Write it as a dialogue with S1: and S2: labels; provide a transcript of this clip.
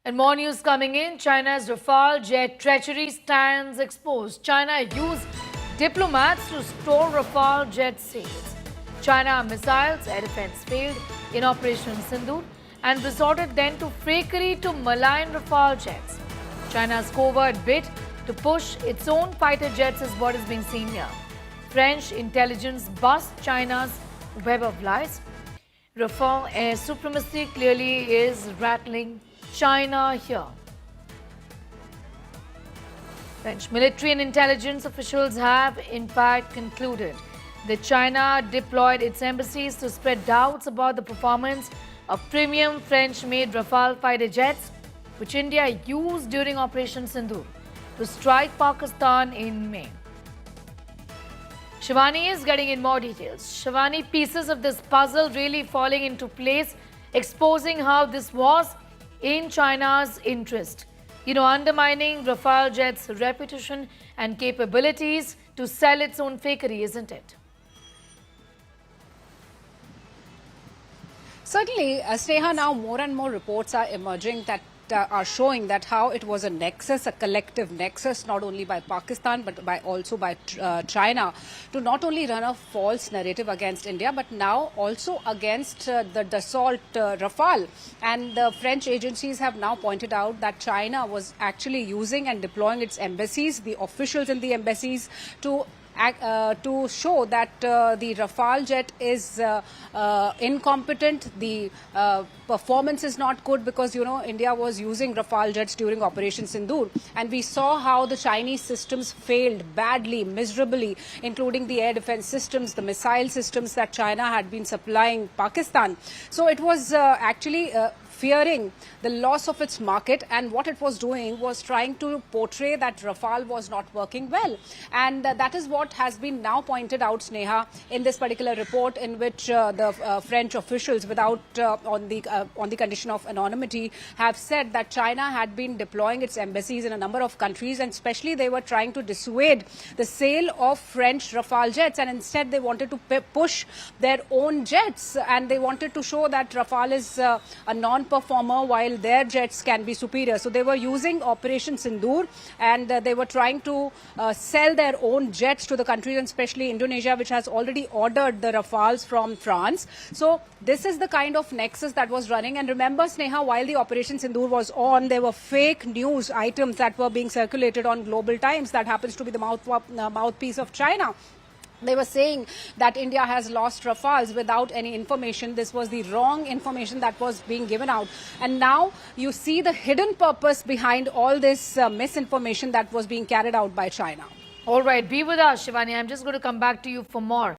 S1: And more news coming in. China's Rafale jet treachery stands exposed. China used diplomats to store Rafale jet sales. China missiles air defense failed in Operation Sindoor and resorted then to fakery to malign Rafale jets. China's covert bid to push its own fighter jets is what is being seen here. French intelligence busts China's web of lies. Rafale air supremacy clearly is rattling China here. French military and intelligence officials have in fact concluded that China deployed its embassies to spread doubts about the performance of premium French-made Rafale fighter jets, which India used during Operation Sindhu to strike Pakistan in May. Shivani is getting in more details. Shivani, pieces of this puzzle really falling into place, exposing how this was in China's interest. Undermining Rafale jets' reputation and capabilities to sell its own fakery, isn't it?
S2: Certainly, Sneha, now more and more reports are emerging that are showing that how it was a nexus, a collective nexus, not only by Pakistan but also by China, to not only run a false narrative against India but now also against the Dassault Rafale. And the French agencies have now pointed out that China was actually using and deploying its embassies, the officials in the embassies, to show that the Rafale jet is incompetent, the performance is not good because, India was using Rafale jets during Operation Sindoor. And we saw how the Chinese systems failed badly, miserably, including the air defense systems, the missile systems that China had been supplying Pakistan. So it was actually fearing the loss of its market, and what it was doing was trying to portray that Rafale was not working well. And that is what has been now pointed out, Sneha, in this particular report, in which the French officials, without on the condition of anonymity, have said that China had been deploying its embassies in a number of countries, and especially they were trying to dissuade the sale of French Rafale jets, and instead they wanted to push their own jets, and they wanted to show that Rafale is a non-performer while their jets can be superior. So they were using Operation Sindoor, and they were trying to sell their own jets to the countries, and especially Indonesia, which has already ordered the Rafales from France. So this is the kind of nexus that was running. And remember, Sneha, while the Operation Sindoor was on, there were fake news items that were being circulated on Global Times that happens to be the mouthpiece of China. They were saying that India has lost Rafales without any information. This was the wrong information that was being given out. And now you see the hidden purpose behind all this misinformation that was being carried out by China.
S1: All right, be with us, Shivani. I'm just going to come back to you for more.